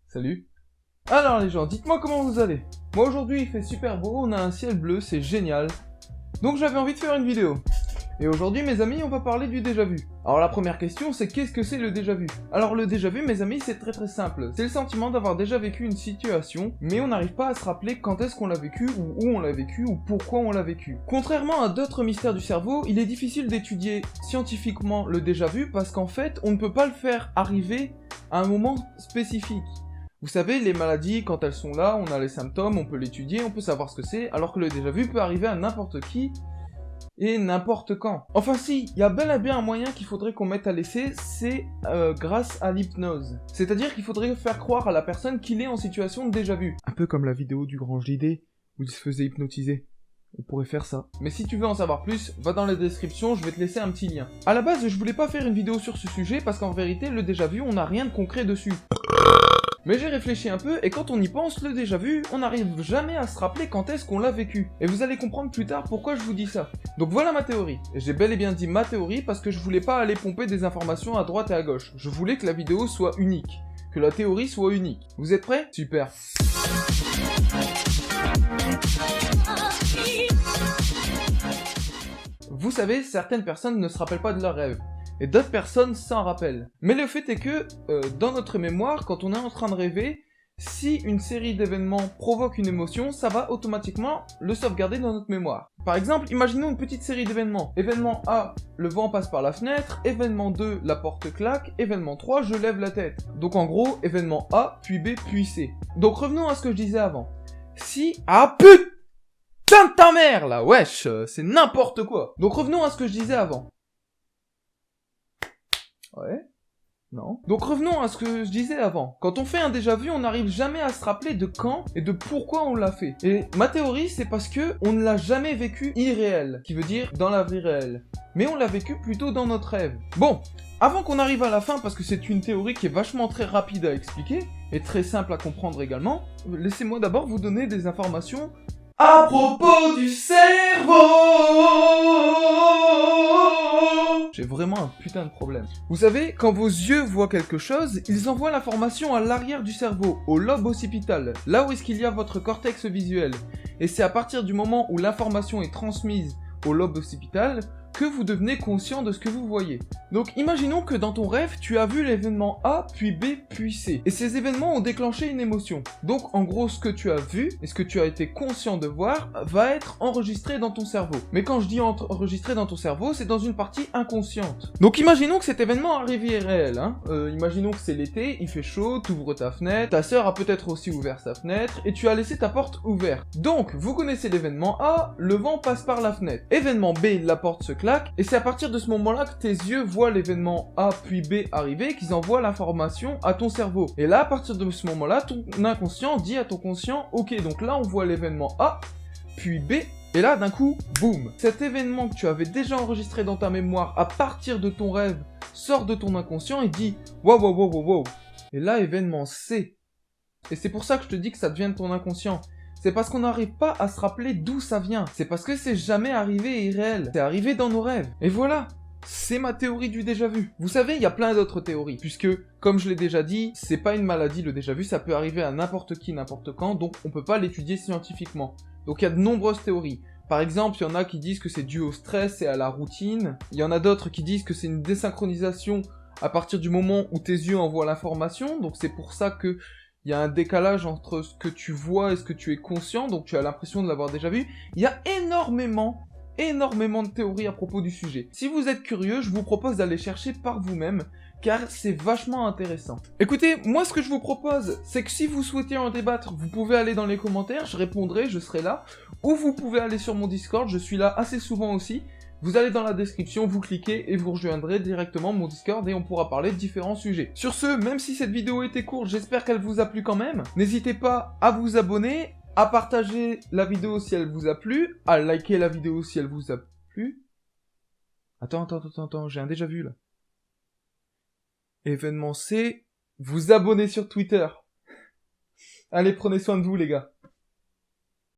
Salut. Alors les gens, dites-moi comment vous allez. Moi aujourd'hui il fait super beau, on a un ciel bleu, c'est génial. Donc j'avais envie de faire une vidéo. Et aujourd'hui mes amis, on va parler du déjà-vu. Alors la première question c'est qu'est-ce que c'est le déjà-vu? Alors le déjà-vu mes amis c'est très simple. C'est le sentiment d'avoir déjà vécu une situation, mais on n'arrive pas à se rappeler quand est-ce qu'on l'a vécu, ou où on l'a vécu, ou pourquoi on l'a vécu. Contrairement à d'autres mystères du cerveau, il est difficile d'étudier scientifiquement le déjà-vu parce qu'en fait on ne peut pas le faire arriver à un moment spécifique. Vous savez, les maladies, quand elles sont là, on a les symptômes, on peut l'étudier, on peut savoir ce que c'est, alors que le déjà-vu peut arriver à n'importe qui et n'importe quand. Enfin si, il y a bel et bien un moyen qu'il faudrait qu'on mette à l'essai, c'est grâce à l'hypnose. C'est-à-dire qu'il faudrait faire croire à la personne qu'il est en situation de déjà-vu. Un peu comme la vidéo du grand JD, où il se faisait hypnotiser. On pourrait faire ça. Mais si tu veux en savoir plus, va dans la description, je vais te laisser un petit lien. À la base, je voulais pas faire une vidéo sur ce sujet, parce qu'en vérité, le déjà-vu, on n'a rien de concret dessus. Mais j'ai réfléchi un peu, et quand on y pense, le déjà-vu, on n'arrive jamais à se rappeler quand est-ce qu'on l'a vécu. Et vous allez comprendre plus tard pourquoi je vous dis ça. Donc voilà ma théorie. Et j'ai bel et bien dit ma théorie parce que je voulais pas aller pomper des informations à droite et à gauche. Je voulais que la vidéo soit unique. Que la théorie soit unique. Vous êtes prêts? Super. Vous savez, certaines personnes ne se rappellent pas de leurs rêves. Et d'autres personnes s'en rappellent. Mais le fait est que, dans notre mémoire, quand on est en train de rêver, si une série d'événements provoque une émotion, ça va automatiquement le sauvegarder dans notre mémoire. Par exemple, imaginons une petite série d'événements. Événement A, le vent passe par la fenêtre. Événement 2, la porte claque. Événement 3, je lève la tête. Donc en gros, événement A, puis B, puis C. Donc revenons à ce que je disais avant. Si... Ah putain de ta mère là, wesh, c'est n'importe quoi. Donc revenons à ce que je disais avant. Ouais. Non. Donc revenons à ce que je disais avant. Quand on fait un déjà-vu, on n'arrive jamais à se rappeler de quand et de pourquoi on l'a fait. Et ma théorie, c'est parce que on ne l'a jamais vécu irréel, qui veut dire dans la vie réelle. Mais on l'a vécu plutôt dans notre rêve. Bon, avant qu'on arrive à la fin, parce que c'est une théorie qui est vachement très rapide à expliquer, et très simple à comprendre également, laissez-moi d'abord vous donner des informations à propos du cerveau. J'ai vraiment un putain de problème. Vous savez, quand vos yeux voient quelque chose, ils envoient l'information à l'arrière du cerveau, au lobe occipital, là où est-ce qu'il y a votre cortex visuel. Et c'est à partir du moment où l'information est transmise au lobe occipital que vous devenez conscient de ce que vous voyez. Donc imaginons que dans ton rêve, tu as vu l'événement A, puis B, puis C. Et ces événements ont déclenché une émotion. Donc en gros, ce que tu as vu, et ce que tu as été conscient de voir, va être enregistré dans ton cerveau. Mais quand je dis enregistré dans ton cerveau, c'est dans une partie inconsciente. Donc imaginons que cet événement arrive irréel, hein. Imaginons que c'est l'été, il fait chaud, tu ouvres ta fenêtre, ta sœur a peut-être aussi ouvert sa fenêtre, et tu as laissé ta porte ouverte. Donc, vous connaissez l'événement A, le vent passe par la fenêtre. Événement B, la porte se claque, et c'est à partir de ce moment-là que tes yeux voient l'événement A puis B arriver, qu'ils envoient l'information à ton cerveau. Et là, à partir de ce moment-là, ton inconscient dit à ton conscient, ok, donc là on voit l'événement A, puis B, et là d'un coup, boum. Cet événement que tu avais déjà enregistré dans ta mémoire à partir de ton rêve, sort de ton inconscient et dit, wow. Et là, événement C. Et c'est pour ça que je te dis que ça devient de ton inconscient. C'est parce qu'on n'arrive pas à se rappeler d'où ça vient. C'est parce que c'est jamais arrivé irréel. C'est arrivé dans nos rêves. Et voilà. C'est ma théorie du déjà-vu. Vous savez, il y a plein d'autres théories. Puisque, comme je l'ai déjà dit, c'est pas une maladie le déjà-vu. Ça peut arriver à n'importe qui, n'importe quand. Donc on peut pas l'étudier scientifiquement. Donc il y a de nombreuses théories. Par exemple, il y en a qui disent que c'est dû au stress et à la routine. Il y en a d'autres qui disent que c'est une désynchronisation à partir du moment où tes yeux envoient l'information. Donc c'est pour ça que il y a un décalage entre ce que tu vois et ce que tu es conscient, donc tu as l'impression de l'avoir déjà vu. Il y a énormément de théories à propos du sujet. Si vous êtes curieux, je vous propose d'aller chercher par vous-même, car c'est vachement intéressant. Écoutez, moi ce que je vous propose, c'est que si vous souhaitez en débattre, vous pouvez aller dans les commentaires, je répondrai, je serai là, ou vous pouvez aller sur mon Discord, je suis là assez souvent aussi. Vous allez dans la description, vous cliquez et vous rejoindrez directement mon Discord et on pourra parler de différents sujets. Sur ce, même si cette vidéo était courte, j'espère qu'elle vous a plu quand même. N'hésitez pas à vous abonner, à partager la vidéo si elle vous a plu, à liker la vidéo si elle vous a plu. Attends, j'ai un déjà vu là. Événement C, vous abonner sur Twitter. Allez, prenez soin de vous les gars.